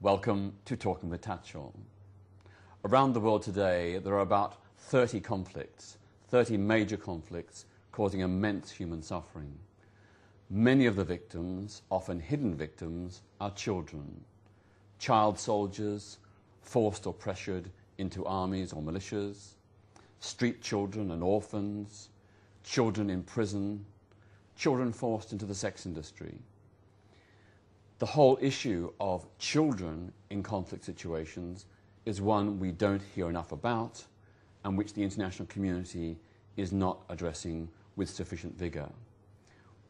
Welcome to Talking with Tatchell. Around the world today, there are about 30 conflicts, 30 major conflicts causing immense human suffering. Many of the victims, often hidden victims, are children. Child soldiers, forced or pressured into armies or militias, street children and orphans, children in prison, children forced into the sex industry. The whole issue of children in conflict situations is one we don't hear enough about and which the international community is not addressing with sufficient vigour.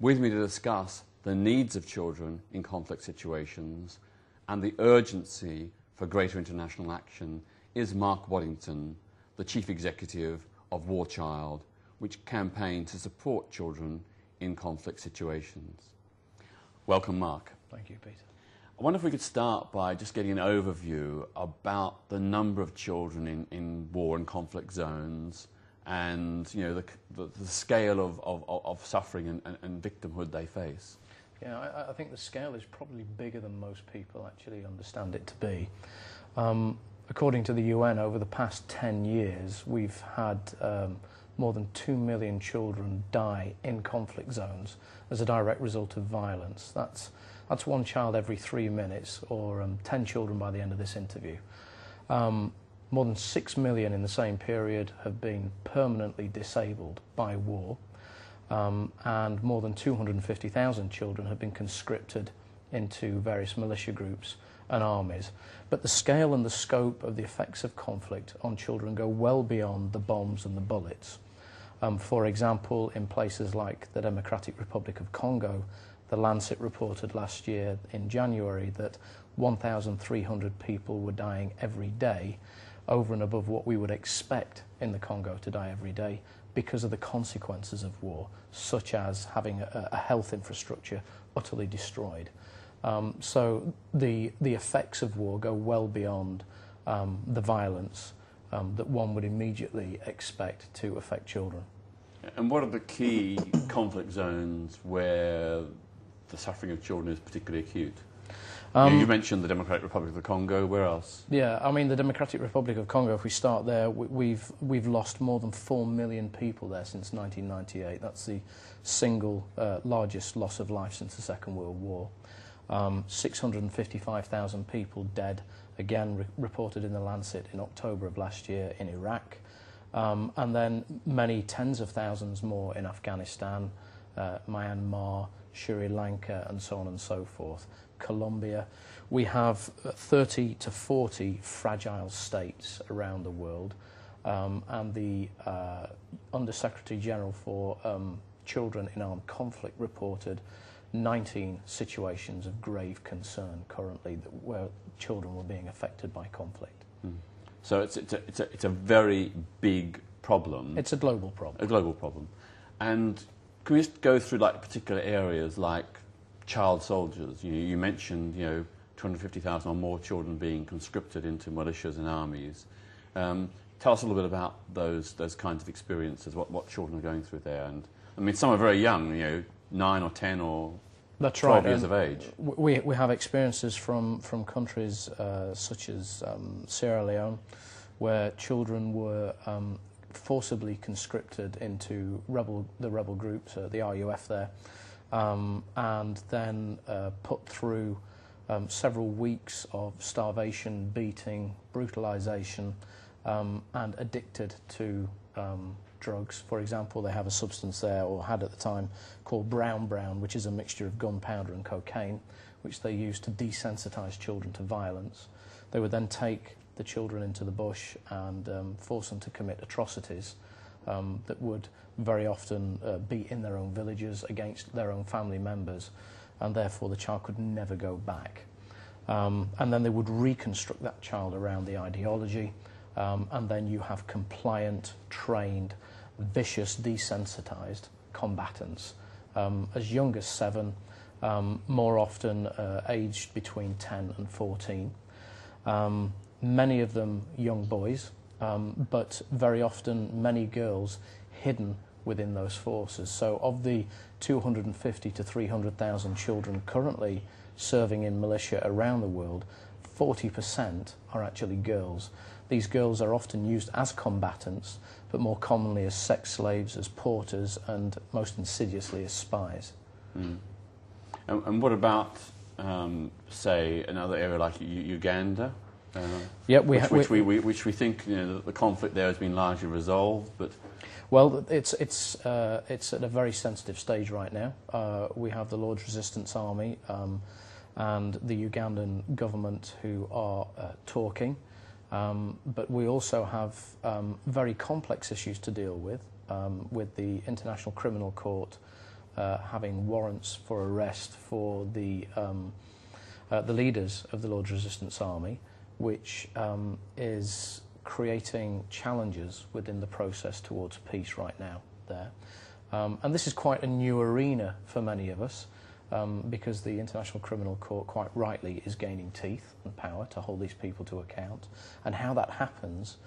With me to discuss the needs of children in conflict situations and the urgency for greater international action is Mark Waddington, the Chief Executive of War Child, which campaigns to support children in conflict situations. Welcome, Mark. Thank you, Peter. I wonder if we could start by just getting an overview about the number of children in war and conflict zones and the scale of suffering and victimhood they face. Yeah, I think the scale is probably bigger than most people actually understand it to be. According to the UN, over the past 10 years, we've had more than 2 million children die in conflict zones as a direct result of violence. That's one child every 3 minutes, or 10 children by the end of this interview. More than 6 million in the same period have been permanently disabled by war, and more than 250,000 children have been conscripted into various militia groups and armies. But the scale and the scope of the effects of conflict on children go well beyond the bombs and the bullets. For example, in places like the Democratic Republic of Congo, the Lancet reported last year in January that 1,300 people were dying every day, over and above what we would expect in the Congo to die every day, because of the consequences of war, such as having a health infrastructure utterly destroyed. So the effects of war go well beyond the violence that one would immediately expect to affect children. And what are the key conflict zones where the suffering of children is particularly acute? You mentioned the Democratic Republic of the Congo. Where else? Yeah, I mean the Democratic Republic of Congo. If we start there, we've lost more than 4 million people there since 1998. That's the single largest loss of life since the Second World War. 655,000 people dead, again reported in the Lancet in October of last year in Iraq, and then many tens of thousands more in Afghanistan, Myanmar, Sri Lanka, and so on and so forth. Colombia. We have 30 to 40 fragile states around the world, and the Undersecretary General for Children in Armed Conflict reported 19 situations of grave concern currently where children were being affected by conflict. So it's a very big problem. It's a global problem. A global problem. And can we just go through like particular areas like child soldiers? You mentioned 250,000 or more children being conscripted into militias and armies. Tell us a little bit about those kinds of experiences. What children are going through there, and I mean some are very young, 9 or 10 or That's 12 right. years of age. We have experiences from countries such as Sierra Leone, where children were forcibly conscripted into the rebel groups, the RUF there, and then put through several weeks of starvation, beating, brutalisation, and addicted to drugs. For example, they have a substance there, or had at the time, called brown, which is a mixture of gunpowder and cocaine, which they use to desensitise children to violence. They would then take the children into the bush and force them to commit atrocities that would very often be in their own villages against their own family members, and therefore the child could never go back. And then they would reconstruct that child around the ideology, and then you have compliant, trained, vicious, desensitised combatants as young as 7, more often aged between 10 and 14. Many of them young boys, but very often many girls hidden within those forces. So of the 250 to 300,000 children currently serving in militia around the world, 40% are actually girls. These girls are often used as combatants, but more commonly as sex slaves, as porters, and most insidiously as spies. Mm. And what about, say, another area like Uganda? Which we think, you know, the conflict there has been largely resolved, but well, it's at a very sensitive stage right now. We have the Lord's Resistance Army and the Ugandan government who are talking, but we also have very complex issues to deal with the International Criminal Court having warrants for arrest for the leaders of the Lord's Resistance Army, which is creating challenges within the process towards peace right now there. And this is quite a new arena for many of us because the International Criminal Court quite rightly is gaining teeth and power to hold these people to account, and how that happens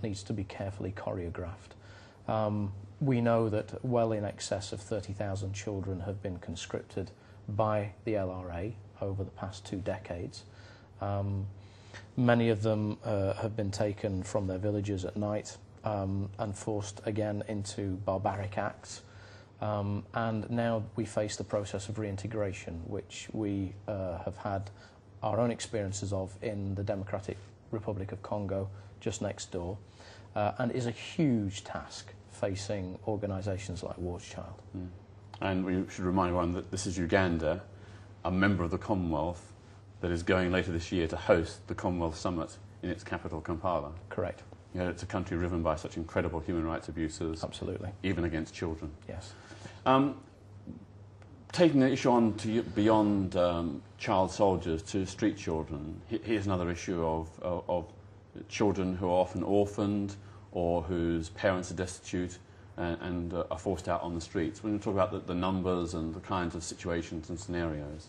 needs to be carefully choreographed. We know that well in excess of 30,000 children have been conscripted by the LRA over the past 2 decades. Many of them have been taken from their villages at night and forced again into barbaric acts. And now we face the process of reintegration, which we have had our own experiences of in the Democratic Republic of Congo, just next door, and is a huge task facing organisations like Watch Child. Mm. And we should remind everyone that this is Uganda, a member of the Commonwealth, that is going later this year to host the Commonwealth Summit in its capital, Kampala. Correct. You know, it's a country riven by such incredible human rights abuses. Absolutely. Even against children. Yes. Taking the issue on to beyond child soldiers to street children, here's another issue of children who are often orphaned or whose parents are destitute and are forced out on the streets. When you talk about the numbers and the kinds of situations and scenarios.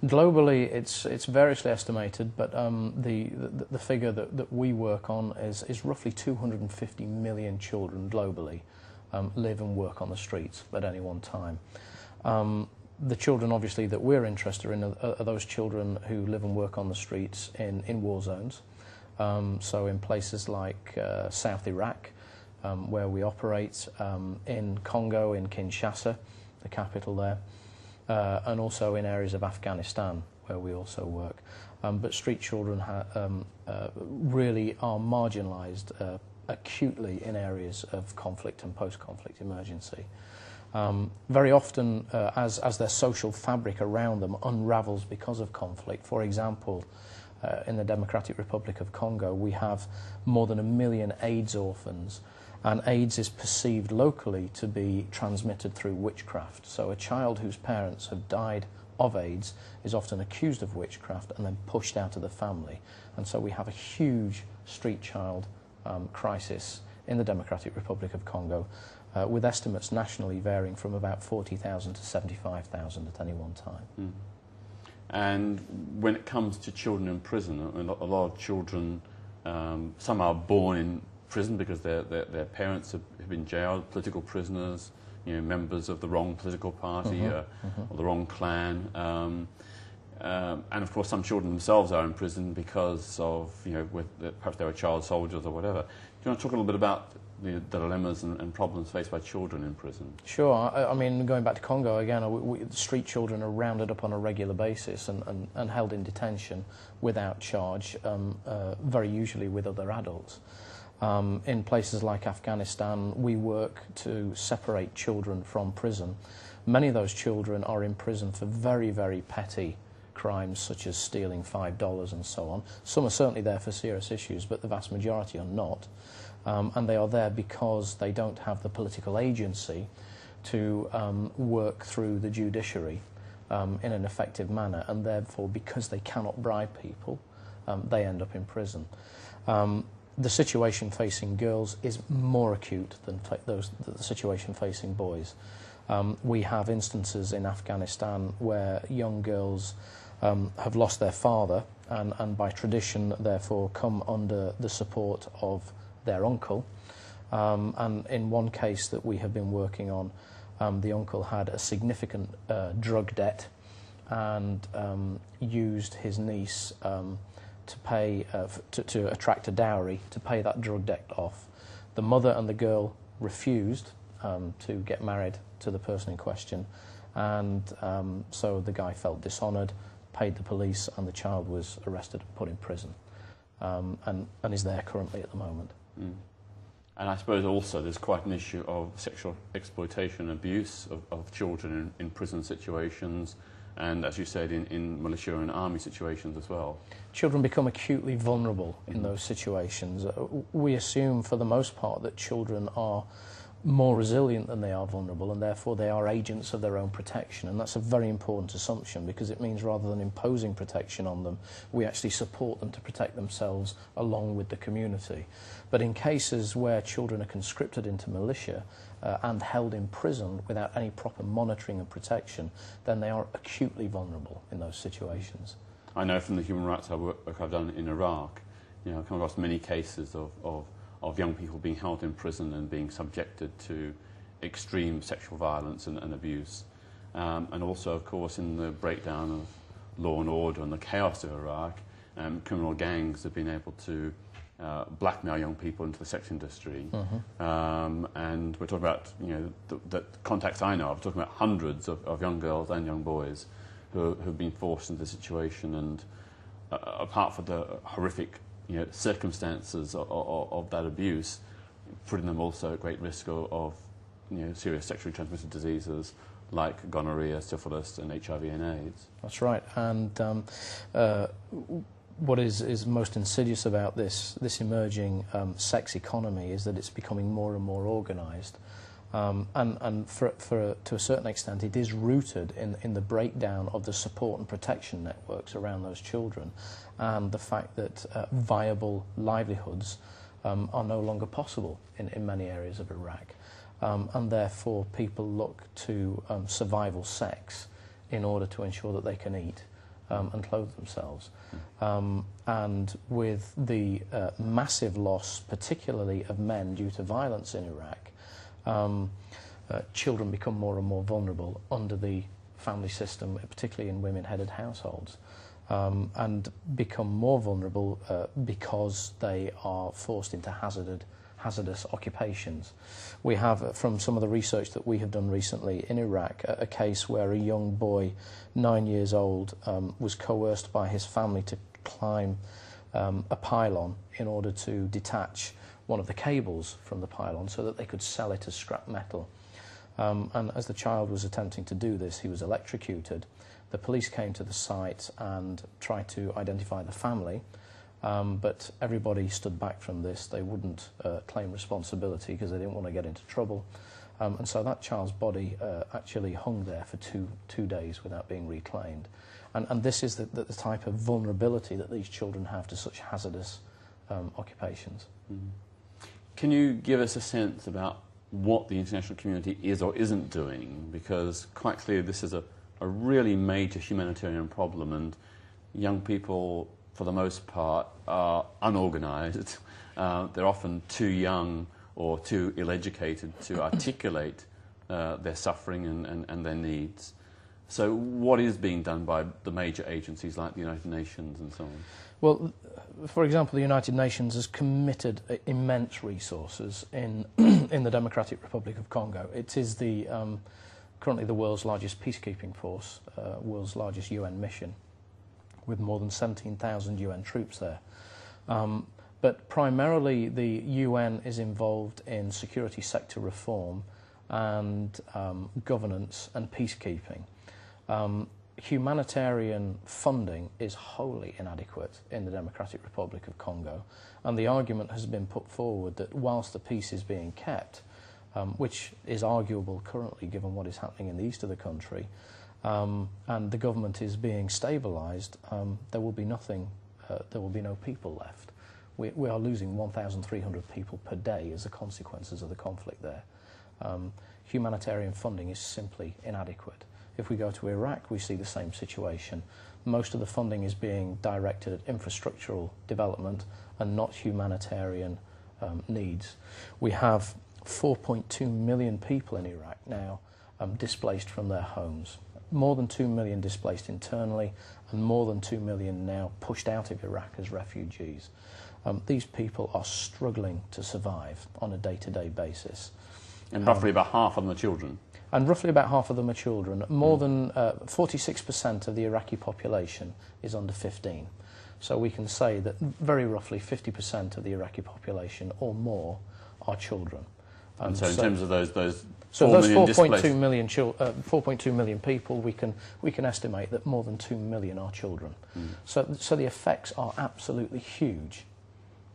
Globally, it's variously estimated, but the figure that we work on is roughly 250 million children globally live and work on the streets at any one time. The children, obviously, that we're interested in are those children who live and work on the streets in war zones. So in places like South Iraq, where we operate, in Congo, in Kinshasa, the capital there, and also in areas of Afghanistan, where we also work. But street children really are marginalised acutely in areas of conflict and post-conflict emergency. Very often, as their social fabric around them unravels because of conflict. For example, in the Democratic Republic of Congo, we have more than 1 million AIDS orphans, and AIDS is perceived locally to be transmitted through witchcraft. So a child whose parents have died of AIDS is often accused of witchcraft and then pushed out of the family. And so we have a huge street child crisis in the Democratic Republic of Congo, with estimates nationally varying from about 40,000 to 75,000 at any one time. Mm. And when it comes to children in prison, a lot of children, some are born in prison because their parents have been jailed, political prisoners, you know, members of the wrong political party or the wrong clan. And of course some children themselves are in prison because of, you know, perhaps they were child soldiers or whatever. Do you want to talk a little bit about the dilemmas and problems faced by children in prison? Sure. I mean, going back to Congo again, street children are rounded up on a regular basis and held in detention without charge, very usually with other adults. In places like Afghanistan, we work to separate children from prison. Many of those children are in prison for very, very petty crimes such as stealing $5 and so on. Some are certainly there for serious issues, but the vast majority are not. And they are there because they don't have the political agency to work through the judiciary in an effective manner, and therefore because they cannot bribe people, they end up in prison. The situation facing girls is more acute than the situation facing boys. We have instances in Afghanistan where young girls have lost their father and by tradition therefore come under the support of their uncle. And in one case that we have been working on, the uncle had a significant drug debt and used his niece to pay to attract a dowry to pay that drug debt off. The mother and the girl refused to get married to the person in question, and so the guy felt dishonoured, paid the police, and the child was arrested and put in prison, and is there currently at the moment. Mm. And I suppose also there's quite an issue of sexual exploitation and abuse of children in prison situations, and as you said, in militia and army situations as well. Children become acutely vulnerable in those situations. We assume for the most part that children are more resilient than they are vulnerable, and therefore they are agents of their own protection, and that's a very important assumption, because it means rather than imposing protection on them, we actually support them to protect themselves along with the community. But in cases where children are conscripted into militia and held in prison without any proper monitoring and protection, then they are acutely vulnerable in those situations. I know from the human rights work I've done in Iraq, I've come across many cases of young people being held in prison and being subjected to extreme sexual violence and abuse. And also, of course, in the breakdown of law and order and the chaos of Iraq, criminal gangs have been able to blackmail young people into the sex industry. And we're talking about, the contacts I know of, we're talking about hundreds of young girls and young boys who've been forced into the situation, and apart from the horrific circumstances of that abuse, putting them also at great risk of serious sexually transmitted diseases like gonorrhea, syphilis, and HIV and AIDS. That's right. And what is most insidious about this emerging sex economy is that it's becoming more and more organised. And to a certain extent, it is rooted in the breakdown of the support and protection networks around those children, and the fact that viable livelihoods are no longer possible in many areas of Iraq. And therefore, people look to survival sex in order to ensure that they can eat and clothe themselves. And with the massive loss, particularly of men due to violence in Iraq, children become more and more vulnerable under the family system, particularly in women-headed households, and become more vulnerable because they are forced into hazardous occupations. We have, from some of the research that we have done recently in Iraq, a case where a young boy, 9 years old, was coerced by his family to climb a pylon in order to detach one of the cables from the pylon so that they could sell it as scrap metal. And as the child was attempting to do this, he was electrocuted. The police came to the site and tried to identify the family, but everybody stood back from this. They wouldn't claim responsibility because they didn't want to get into trouble. And so that child's body actually hung there for two days without being reclaimed. And this is the type of vulnerability that these children have to such hazardous occupations. Mm. Can you give us a sense about what the international community is or isn't doing? Because quite clearly this is a really major humanitarian problem, and young people, for the most part, are unorganised. They're often too young or too ill-educated to articulate their suffering and their needs. So what is being done by the major agencies like the United Nations and so on? Well, for example, the United Nations has committed immense resources in the Democratic Republic of Congo. It is currently the world's largest peacekeeping force, world's largest UN mission, with more than 17,000 UN troops there. But primarily the UN is involved in security sector reform and governance and peacekeeping. Humanitarian funding is wholly inadequate in the Democratic Republic of Congo, and the argument has been put forward that whilst the peace is being kept, which is arguable currently given what is happening in the east of the country, and the government is being stabilised, there will be no people left. We are losing 1,300 people per day as the consequences of the conflict there. Humanitarian funding is simply inadequate. If we go to Iraq, we see the same situation. Most of the funding is being directed at infrastructural development and not humanitarian needs. We have 4.2 million people in Iraq now displaced from their homes. More than 2 million displaced internally, and more than 2 million now pushed out of Iraq as refugees. These people are struggling to survive on a day-to-day basis. And roughly about half of them are children. And roughly about half of them are children. More than 46% of the Iraqi population is under 15. So we can say that very roughly 50% of the Iraqi population or more are children. And so in terms of those 4.2 million 4.2 million people, we can estimate that more than 2 million are children. So the effects are absolutely huge.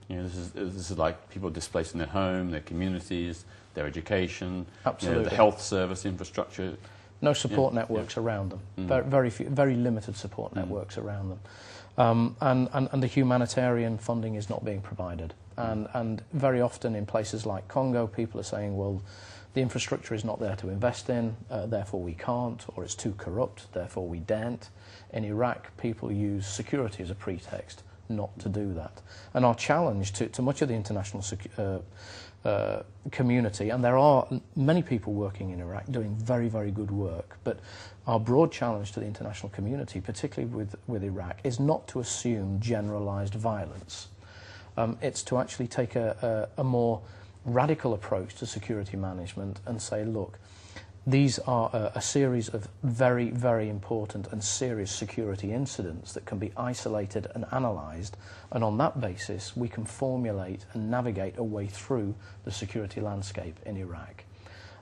You know, this is like people displaced in their home, their communities, their education, Absolutely. The health service infrastructure. No support networks around them. Very limited support networks around them. And the humanitarian funding is not being provided. And very often in places like Congo, people are saying, well, the infrastructure is not there to invest in, therefore we can't, or it's too corrupt, therefore we daren't. In Iraq, people use security as a pretext not to do that. And our challenge to much of the international community, and there are many people working in Iraq doing very, very good work, but our broad challenge to the international community, particularly with Iraq, is not to assume generalised violence. It's to actually take a more radical approach to security management and say, look, these are a series of very, very important and serious security incidents that can be isolated and analysed, and on that basis we can formulate and navigate a way through the security landscape in Iraq.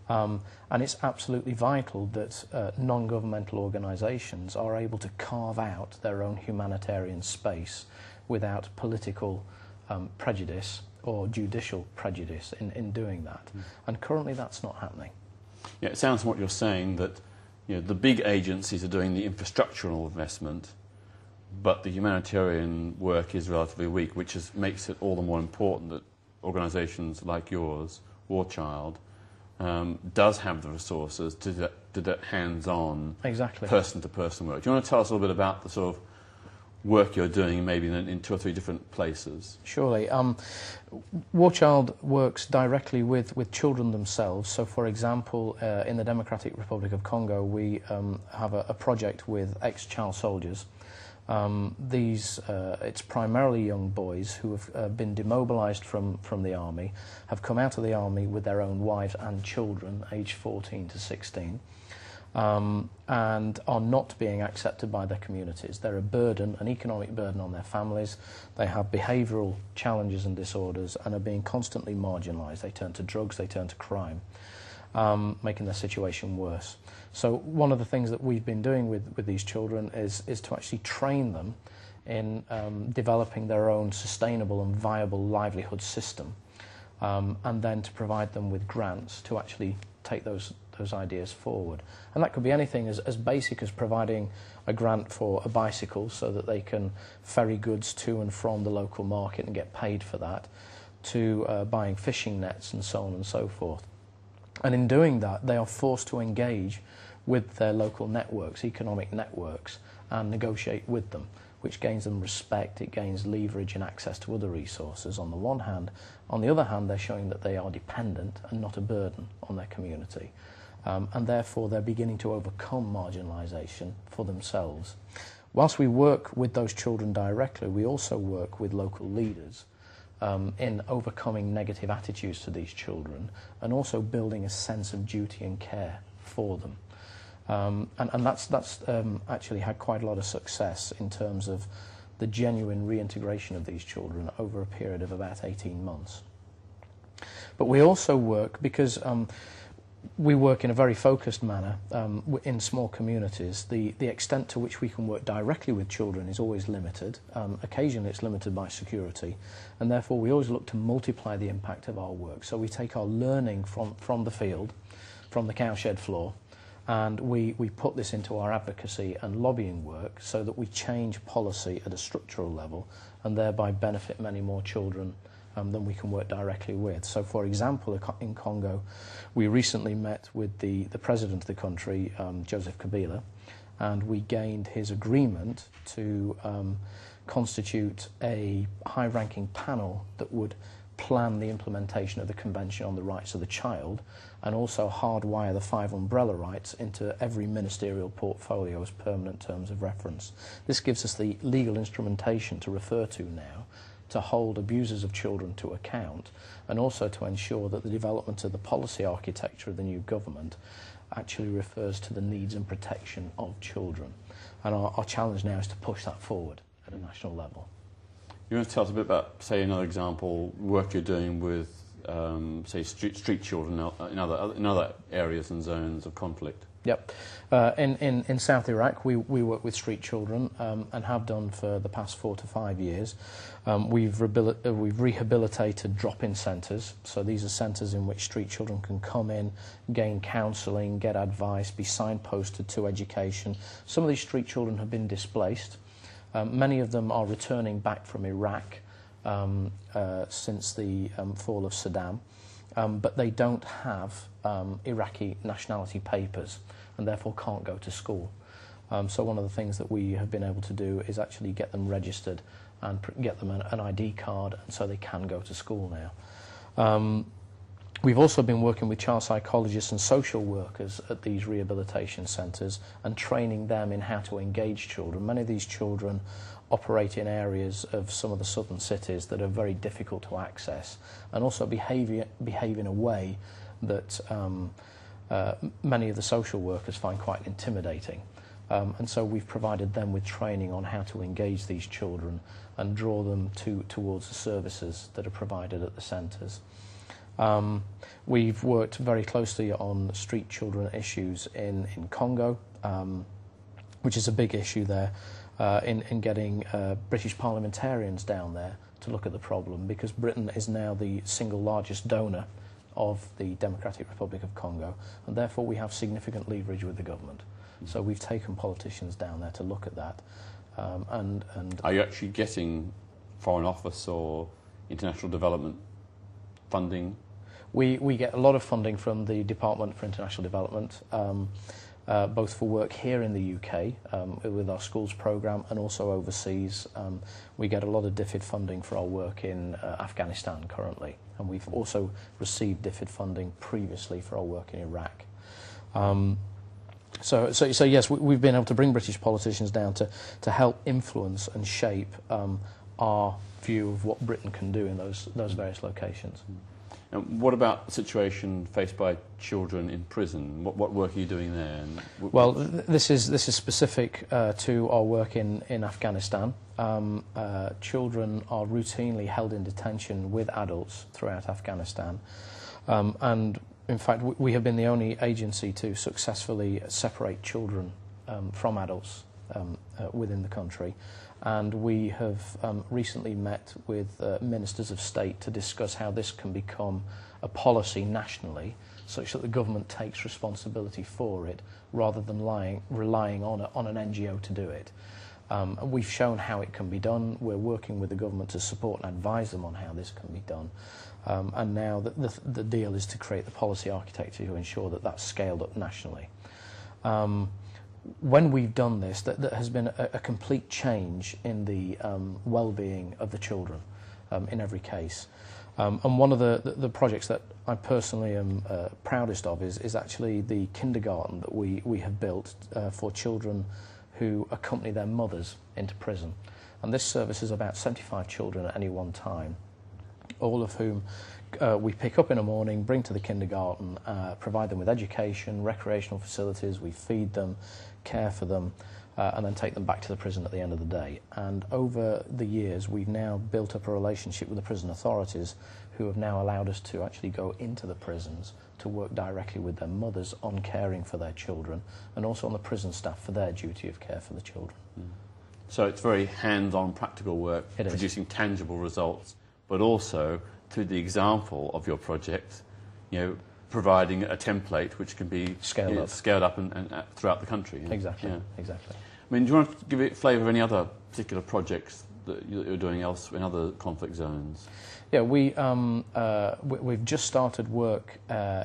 And it's absolutely vital that non-governmental organisations are able to carve out their own humanitarian space without political prejudice or judicial prejudice in doing that. And currently that's not happening. Yeah, it sounds from what you're saying that the big agencies are doing the infrastructural investment, but the humanitarian work is relatively weak, which makes it all the more important that organisations like yours, War Child, does have the resources to do that hands-on, person-to-person work. Do you want to tell us a little bit about the sort of work you're doing maybe in 2 or 3 different places? Surely. War Child works directly with children themselves. So, for example, in the Democratic Republic of Congo, we have a project with ex-child soldiers. It's primarily young boys who have been demobilised from the army, have come out of the army with their own wives and children, aged 14 to 16. And are not being accepted by their communities. They're a burden, an economic burden on their families. They have behavioural challenges and disorders and are being constantly marginalised. They turn to drugs, they turn to crime, making their situation worse. So one of the things that we've been doing with these children is to actually train them in developing their own sustainable and viable livelihood system, and then to provide them with grants to actually take those ideas forward. And that could be anything as basic as providing a grant for a bicycle so that they can ferry goods to and from the local market and get paid for that, to buying fishing nets and so on and so forth. And in doing that, they are forced to engage with their local networks, economic networks, and negotiate with them, which gains them respect, it gains leverage and access to other resources on the one hand. On the other hand, they're showing that they are dependent and not a burden on their community. And therefore they're beginning to overcome marginalisation for themselves. Whilst we work with those children directly, we also work with local leaders in overcoming negative attitudes to these children and also building a sense of duty and care for them. And that's actually had quite a lot of success in terms of the genuine reintegration of these children over a period of about 18 months. But we also work, because we work in a very focused manner in small communities, the extent to which we can work directly with children is always limited. Occasionally it's limited by security, and therefore we always look to multiply the impact of our work. So we take our learning from the field, from the cowshed floor, and we put this into our advocacy and lobbying work so that we change policy at a structural level and thereby benefit many more children than we can work directly with. So, for example, in Congo, we recently met with the president of the country, Joseph Kabila, and we gained his agreement to constitute a high-ranking panel that would plan the implementation of the Convention on the Rights of the Child, and also hardwire the 5 umbrella rights into every ministerial portfolio as permanent terms of reference. This gives us the legal instrumentation to refer to now to hold abusers of children to account, and also to ensure that the development of the policy architecture of the new government actually refers to the needs and protection of children. And our challenge now is to push that forward at a national level. You want to tell us a bit about, say, another example, work you're doing with, say, street children in other areas and zones of conflict? Yep. In South Iraq, we work with street children and have done for the past 4 to 5 years. We've rehabilitated drop-in centres. So these are centres in which street children can come in, gain counselling, get advice, be signposted to education. Some of these street children have been displaced. Many of them are returning back from Iraq since the fall of Saddam, but they don't have Iraqi nationality papers and therefore can't go to school. So one of the things that we have been able to do is actually get them registered and get them an ID card, and so they can go to school now. We've also been working with child psychologists and social workers at these rehabilitation centres and training them in how to engage children. Many of these children operate in areas of some of the southern cities that are very difficult to access, and also behave in a way that many of the social workers find quite intimidating. And so we've provided them with training on how to engage these children and draw them towards the services that are provided at the centres. We've worked very closely on street children issues in Congo, which is a big issue there, in getting British parliamentarians down there to look at the problem, because Britain is now the single largest donor of the Democratic Republic of Congo, and therefore we have significant leverage with the government. So we've taken politicians down there to look at that. And are you actually getting Foreign Office or international development funding? We get a lot of funding from the Department for International Development, both for work here in the UK with our schools programme, and also overseas. We get a lot of DFID funding for our work in Afghanistan currently, and we've also received DFID funding previously for our work in Iraq. So yes, we've been able to bring British politicians down to help influence and shape our view of what Britain can do in those various locations. And what about the situation faced by children in prison? What work are you doing there? Well, this is specific to our work in Afghanistan. Children are routinely held in detention with adults throughout Afghanistan, and in fact we have been the only agency to successfully separate children from adults within the country. And we have recently met with ministers of state to discuss how this can become a policy nationally, such that the government takes responsibility for it rather than relying on an NGO to do it. We've shown how it can be done. We're working with the government to support and advise them on how this can be done. And now the deal is to create the policy architecture to ensure that that's scaled up nationally. When we've done this, there has been a complete change in the well-being of the children in every case. And one of the projects that I personally am proudest of is actually the kindergarten that we have built for children who accompany their mothers into prison. And this service is about 75 children at any one time, all of whom we pick up in the morning, bring to the kindergarten, provide them with education, recreational facilities, we feed them, care for them, and then take them back to the prison at the end of the day. And over the years, we've now built up a relationship with the prison authorities, who have now allowed us to actually go into the prisons to work directly with their mothers on caring for their children, and also on the prison staff for their duty of care for the children. So it's very hands-on practical work, producing tangible results, but also, through the example of your project, providing a template which can be scaled up and throughout the country. Exactly, exactly. I mean, do you want to give it a flavour of any other particular projects that you're doing else in other conflict zones? Yeah, we've just started work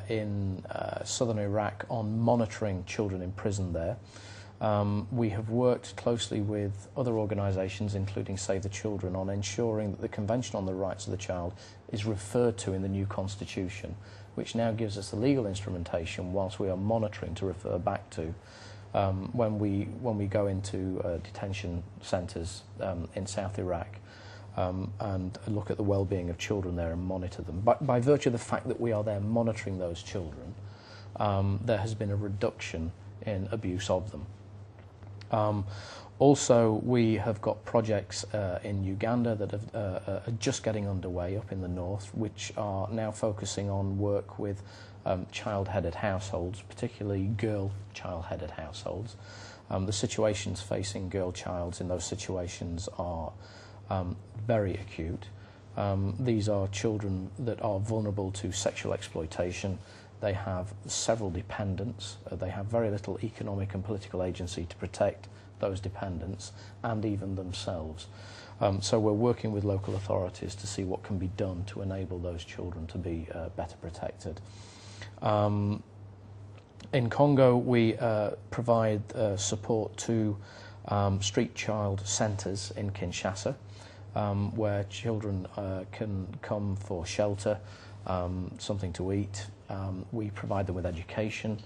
in southern Iraq on monitoring children in prison there. We have worked closely with other organisations, including Save the Children, on ensuring that the Convention on the Rights of the Child is referred to in the new constitution, which now gives us the legal instrumentation whilst we are monitoring to refer back to when we go into detention centres in South Iraq and look at the well-being of children there and monitor them. By virtue of the fact that we are there monitoring those children, there has been a reduction in abuse of them. Also, we have got projects in Uganda that are just getting underway up in the north, which are now focusing on work with child-headed households, particularly girl child-headed households. The situations facing girl childs in those situations are very acute. These are children that are vulnerable to sexual exploitation. They have several dependents. They have very little economic and political agency to protect those dependents and even themselves. So we're working with local authorities to see what can be done to enable those children to be better protected. In Congo, we provide support to street child centres in Kinshasa, where children can come for shelter, something to eat. We provide them with education.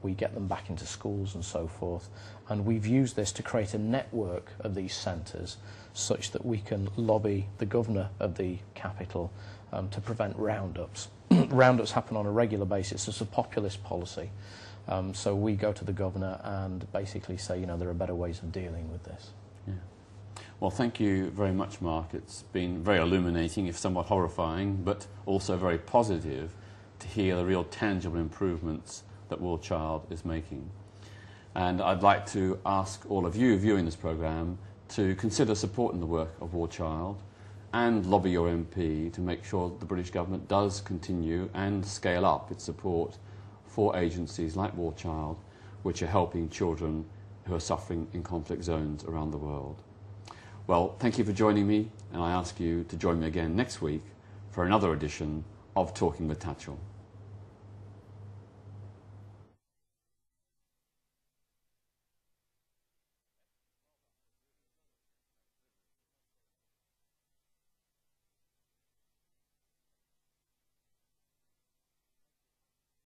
We get them back into schools and so forth. And we've used this to create a network of these centres such that we can lobby the governor of the capital to prevent roundups. Roundups happen on a regular basis. It's a populist policy. So we go to the governor and basically say, you know, there are better ways of dealing with this. Yeah. Well, thank you very much, Mark. It's been very illuminating, if somewhat horrifying, but also very positive to hear the real tangible improvements that War Child is making. And I'd like to ask all of you viewing this programme to consider supporting the work of War Child and lobby your MP to make sure the British government does continue and scale up its support for agencies like War Child, which are helping children who are suffering in conflict zones around the world. Well, thank you for joining me, and I ask you to join me again next week for another edition of Talking with Tatchell.